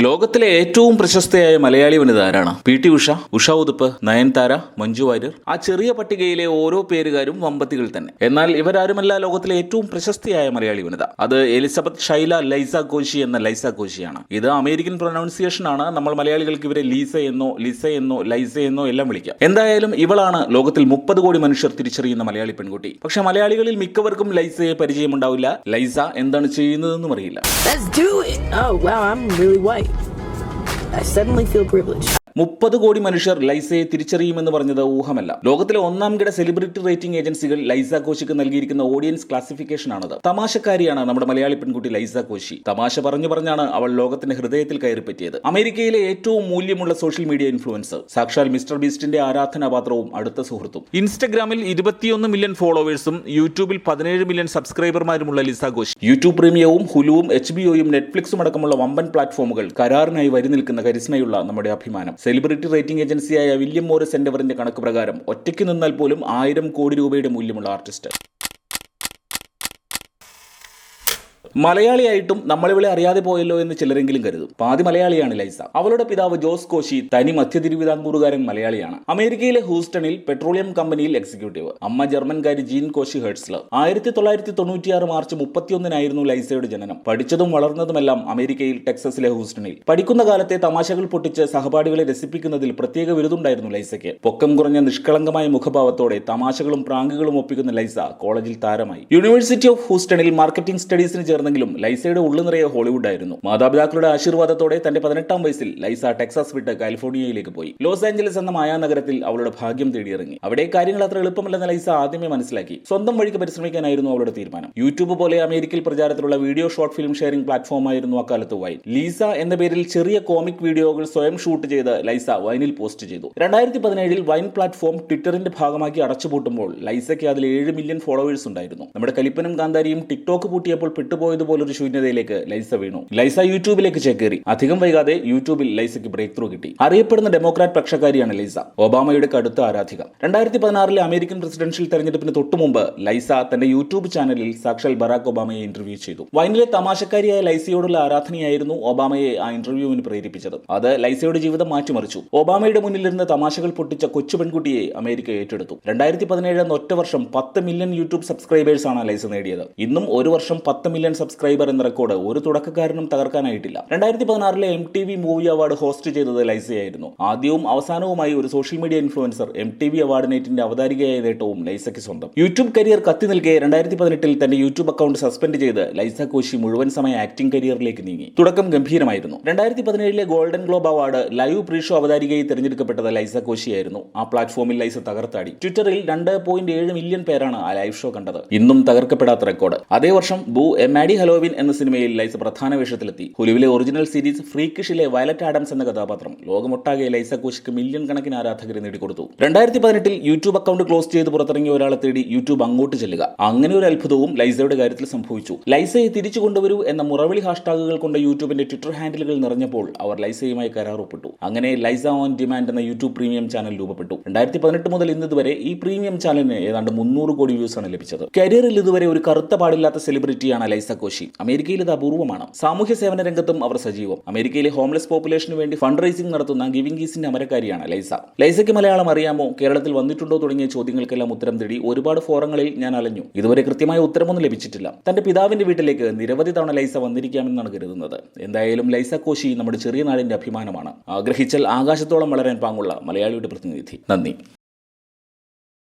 ലോകത്തിലെ ഏറ്റവും പ്രശസ്തയായ മലയാളി വനിത ആരാണ്? പി.ടി. ഉഷ, ഉഷ ഉതുപ്പ്, നയൻതാര, മഞ്ജു വാര്യർ. ആ ചെറിയ പട്ടികയിലെ ഓരോ പേരുകാരും വമ്പത്തികൾ തന്നെ. എന്നാൽ ഇവരാരുമല്ല ലോകത്തിലെ ഏറ്റവും പ്രശസ്തയായ മലയാളി വനിത. അത് എലിസബത്ത് ഷൈല ലൈസ കോശി എന്ന ലൈസ കോശിയാണ്. ഇത് അമേരിക്കൻ പ്രൊനൗൺസിയേഷൻ ആണ്. നമ്മൾ മലയാളികൾക്ക് ഇവരെ ലീസ എന്നോ ലിസ എന്നോ ലൈസ എന്നോ എല്ലാം വിളിക്കാം. എന്തായാലും ഇവളാണ് ലോകത്തിൽ 30 കോടി മനുഷ്യർ തിരിച്ചറിയുന്ന മലയാളി പെൺകുട്ടി. പക്ഷെ മലയാളികളിൽ മിക്കവർക്കും ലൈസയെ പരിചയമുണ്ടാവില്ല. ലൈസ എന്താണ് ചെയ്യുന്നതെന്നും അറിയില്ല. Let's do it. Oh wow, I'm really white. I suddenly feel privileged. 30 കോടി മനുഷ്യർ ലൈസയെ തിരിച്ചറിയുമെന്ന് പറഞ്ഞത് ഊഹമല്ല. ലോകത്തിലെ ഒന്നാം കിട സെലിബ്രിറ്റി റേറ്റിംഗ് ഏജൻസികൾ ലൈസ കോശിക്ക് നൽകിയിരിക്കുന്ന ഓഡിയൻസ് ക്ലാസിഫിക്കേഷൻ ആണത്. തമാശക്കാരിയാണ് നമ്മുടെ മലയാളി പെൺകുട്ടി ലൈസ കോശി. തമാശ പറഞ്ഞാണ് അവൾ ലോകത്തിന്റെ ഹൃദയത്തിൽ കയറിപ്പറ്റിയത്. അമേരിക്കയിലെ ഏറ്റവും മൂല്യമുള്ള സോഷ്യൽ മീഡിയ ഇൻഫ്ലുവൻസർ, സാക്ഷാൽ മിസ്റ്റർ ബീസ്റ്റിന്റെ ആരാധനാപാത്രവും അടുത്ത സുഹൃത്തും. ഇൻസ്റ്റഗ്രാമിൽ 21 മില്യൺ ഫോളോവേഴ്സും യൂട്യൂബിൽ 17 മില്യൺ സബ്സ്ക്രൈബർമാരുമുള്ള ലിസ കോശി യൂട്യൂബ് പ്രീമിയവും ഹുലുവും HBO-യും നെറ്റ്ഫ്ലിക്സും അടക്കമുള്ള വമ്പൻ പ്ലാറ്റ്ഫോമുകൾ കരാറിനായി വരി നിൽക്കുന്ന കരിസ്മയുള്ള നമ്മുടെ അഭിമാനം. സെലിബ്രിറ്റി റേറ്റിംഗ് ഏജൻസിയായ വില്യം മോറിസ് എൻഡവറിന്റെ കണക്ക് പ്രകാരം ഒറ്റയ്ക്ക് നിന്നാൽ പോലും 1000 കോടി രൂപയുടെ മൂല്യമുള്ള ആർട്ടിസ്റ്റ്. മലയാളിയായിട്ടും നമ്മളിവിടെ അറിയാതെ പോയല്ലോ എന്ന് ചിലരെങ്കിലും കരുതും. പാതി മലയാളിയാണ് ലൈസ. അവളുടെ പിതാവ് ജോസ് കോശി തനി മധ്യ തിരുവിതാംകൂറുകാരൻ മലയാളിയാണ്. അമേരിക്കയിലെ ഹൂസ്റ്റണിൽ പെട്രോളിയം കമ്പനിയിൽ എക്സിക്യൂട്ടീവ്. അമ്മ ജർമ്മൻകാരി ജീൻ കോശി ഹെർട്സ്ലർ. 1996 മാർച്ച് 31 ലൈസയുടെ ജനനം. പഠിച്ചതും വളർന്നതുമെല്ലാം അമേരിക്കയിൽ ടെക്സസിലെ ഹൂസ്റ്റണിൽ. പഠിക്കുന്ന കാലത്തെ തമാശകൾ പൊട്ടിച്ച് സഹപാഠികളെ രസിപ്പിക്കുന്നതിൽ പ്രത്യേക വിരുദുണ്ടായിരുന്നു ലൈസയ്ക്ക്. പൊക്കം കുറഞ്ഞ നിഷ്കളങ്കമായ മുഖഭാവത്തോടെ തമാശകളും പ്രാങ്കുകളും ഒപ്പിക്കുന്ന ലൈസ കോളേജിൽ താരമായി. യൂണിവേഴ്സിറ്റി ഓഫ് ഹൂസ്റ്റണിൽ മാർക്കറ്റിംഗ് സ്റ്റഡീസിന് ചേർന്നെങ്കിലും ലൈസയുടെ ഉള്ളു നിറയെ ഹോളിവുഡ് ആയിരുന്നു. മാതാപിതാക്കളുടെ ആശീർവാദത്തോടെ തന്റെ 18-ാം വയസ്സിൽ ലൈസ ടെക്സാസ് വിട്ട് കാലിഫോർണിയയിലേക്ക് പോയി. ലോസ് ആഞ്ചലസ് എന്ന മായാനഗരത്തിൽ അവളുടെ ഭാഗ്യം തേടിയിറങ്ങി. അവിടെ കാര്യങ്ങൾ അത്ര എളുപ്പമല്ലെന്ന് ലൈസ ആദ്യമേ മനസ്സിലാക്കി. സ്വന്തം വഴിക്ക് പരിശ്രമിക്കാനായിരുന്നു അവളുടെ തീരുമാനം. യൂട്യൂബ് പോലെ അമേരിക്കയിൽ പ്രചാരത്തിലുള്ള വീഡിയോ ഷോർട്ട് ഫിലിം ഷെയറിംഗ് പ്ലാറ്റ്ഫോമായിരുന്നു അക്കാലത്ത് വൈൻ. ലീസ എന്ന പേരിൽ ചെറിയ കോമിക് വീഡിയോകൾ സ്വയം ഷൂട്ട് ചെയ്ത് ലൈസ വൈനിൽ പോസ്റ്റ് ചെയ്തു. 2017 വൈൻ പ്ലാറ്റ്ഫോം ട്വിറ്ററിന്റെ ഭാഗമാക്കി അടച്ചുപൂട്ടുമ്പോൾ ലൈസയ്ക്ക് അതിൽ 7 മില്യൺ ഫോളോവേഴ്സ് ഉണ്ടായിരുന്നു. നമ്മുടെ കലിപ്പനും കാന്താരിയും ടിക്ടോക്ക് പൂട്ടിയപ്പോൾ പെട്ടുപോയതുപോലൊരു ശൂന്യതയിലേക്ക് ലൈസ വീണു. ലൈസ യൂട്യൂബിലേക്ക് ചേക്കേറി. അധികം വൈകാതെ യൂട്യൂബിൽ ലൈസയ്ക്ക് ബ്രേക്ക് ത്രൂ കിട്ടി. അറിയപ്പെടുന്ന ഡെമോക്രാറ്റ് പക്ഷക്കാരിയാണ് ലൈസ. ഒബാമയുടെ കടുത്ത ആരാധിക. 2016 അമേരിക്കൻ പ്രസിഡൻഷ്യൽ തെരഞ്ഞെടുപ്പിന് തൊട്ടുമുമ്പ് ലൈസ തന്റെ യൂട്യൂബ് ചാനലിൽ സാക്ഷാൽ ബറാക് ഒബാമയെ ഇന്റർവ്യൂ ചെയ്തു. വൈനിലെ തമാശക്കാരിയായ ലൈസയോടുള്ള ആരാധനയായിരുന്നു ഒബാമയെ ആ ഇന്റർവ്യൂവിന് പ്രേരിപ്പിച്ചത്. അത് ലൈസയുടെ ജീവിതം മാറ്റിമറിച്ചു. ഒബാമയുടെ മുന്നിലിരുന്ന് തമാശകൾ പൊട്ടിച്ച കൊച്ചു പെൺകുട്ടിയെ അമേരിക്ക ഏറ്റെടുത്തു. 2017 എന്ന ഒറ്റ വർഷം 10 മില്യൺ യൂട്യൂബ് സബ്സ്ക്രൈബേഴ്സ് ആണ് ലൈസ നേടിയത്. ഇന്നും ഒരു വർഷം 10 മില്യൺ സബ്സ്ക്രൈബർ എന്ന റെക്കോർഡ് ഒരു തുടക്കക്കാരനും തകർക്കാനായിട്ടില്ല. 2016 MTV മൂവി അവാർഡ് ഹോസ്റ്റ് ചെയ്തത് ലൈസയായിരുന്നു. ആദ്യവും അവസാനവുമായി ഒരു social media influencer MTV award നൈറ്റിന്റെ അവതാരികയായ നേട്ടവും ലൈസയ്ക്ക് സ്വന്തം. യൂട്യൂബ് കരിയർ കത്തി നിൽക്കെ 2018 തന്റെ യൂട്യൂബ് അക്കൗണ്ട് സസ്പെൻഡ് ചെയ്ത് ലൈസ കോശി മുഴുവൻ സമയ ആക്ടിംഗ് കരിയറിലേക്ക് നീങ്ങി. തുടക്കം ഗംഭീരമായിരുന്നു. 2017 golden globe award live pre show അവതാരികയായി തിരഞ്ഞെടുക്കപ്പെട്ടത് ലൈസ കോശിയായിരുന്നു. ആ പ്ലാറ്റ്ഫോമിൽ ലൈസ തകർത്താടി. ട്വിറ്ററിൽ 2.7 മില്യൺ പേരാണ് ആ ലൈവ് ഷോ കണ്ടത്. ഇന്നും തകർക്കപ്പെടാത്ത റെക്കോർഡ്. അതേ വർഷം ബൂ എ മാഡി ഹലോവിൻ എന്ന സിനിമയിൽ ലൈസ പ്രധാന വേഷത്തിലെത്തി. ഹുലുവിലെ ഒറിജിനൽ സീരീസ് ഫ്രീക്കിഷിലെ വയലറ്റ് ആഡംസ് എന്ന കഥാപാത്രം ലോകമൊട്ടാകെ ലൈസ കോശിക്ക് മില്യൺ കണക്കിന് ആരാധകരെ നേടിക്കൊടുത്തു. 2018 യൂട്യൂബ് അക്കൗണ്ട് ക്ലോസ് ചെയ്ത് പുറത്തിറങ്ങിയ ഒരാളെ തേടി യൂട്യൂബ് അങ്ങോട്ട് ചെല്ലുക. അങ്ങനെ ഒരു അത്ഭുതവും ലൈസയുടെ കാര്യത്തിൽ സംഭവിച്ചു. ലൈസയെ തിരിച്ചു കൊണ്ടുവരൂ എന്ന മുറവിളി ഹാഷ്ടാഗുകൾ കൊണ്ട് യൂട്യൂബിന്റെ ട്വിറ്റർ ഹാൻഡിലുകൾ നിറഞ്ഞപ്പോൾ അവർ ലൈസയുമായി കരാർ ഒപ്പിട്ടു. അങ്ങനെ ലൈസ ഓൺ ഡിമാൻഡ് എന്ന യൂട്യൂബ് പ്രീമിയം ചാനൽ രൂപപ്പെട്ടു. 2018 മുതൽ ഇന്നുവരെ ഈ പ്രീമിയം ചാനലിന് ഏതാണ്ട് 300 കോടി വ്യൂസ് ആണ് ലഭിച്ചത്. കരിയറിൽ ഇതുവരെ ഒരു കറുത്ത പാടില്ലാത്ത സെലിബ്രിറ്റിയാണ് ലൈസ കോശി. അമേരിക്കയിൽ ഇത് അപൂർവമാണ്. സാമൂഹ്യ സേവന രംഗത്തും അവർ സജീവം. അമേരിക്കയിലെ ഹോംലെസ് പോപ്പുലേഷന് വേണ്ടി ഫണ്ട് റൈസിംഗ് നടത്തുന്ന ഗിവിംഗ് ഗീസിന്റെ അമരക്കാരിയാണ് ലൈസ. ലൈസയ്ക്ക് മലയാളം അറിയാമോ, കേരളത്തിൽ വന്നിട്ടുണ്ടോ തുടങ്ങിയ ചോദ്യങ്ങൾക്കെല്ലാം ഉത്തരം തേടി ഒരുപാട് ഫോറങ്ങളിൽ ഞാൻ അലഞ്ഞു. ഇതുവരെ കൃത്യമായ ഉത്തരമൊന്നും ലഭിച്ചിട്ടില്ല. തന്റെ പിതാവിന്റെ വീട്ടിലേക്ക് നിരവധി തവണ ലൈസ വന്നിരിക്കാമെന്നാണ് കരുതുന്നത്. എന്തായാലും ലൈസ കോശി നമ്മുടെ ചെറിയ നാടിന്റെ അഭിമാനമാണ്. ആഗ്രഹിച്ചാൽ ആകാശത്തോളം വളരാൻ പാങ്ങുള്ള മലയാളിയുടെ പ്രതിനിധി. നന്ദി.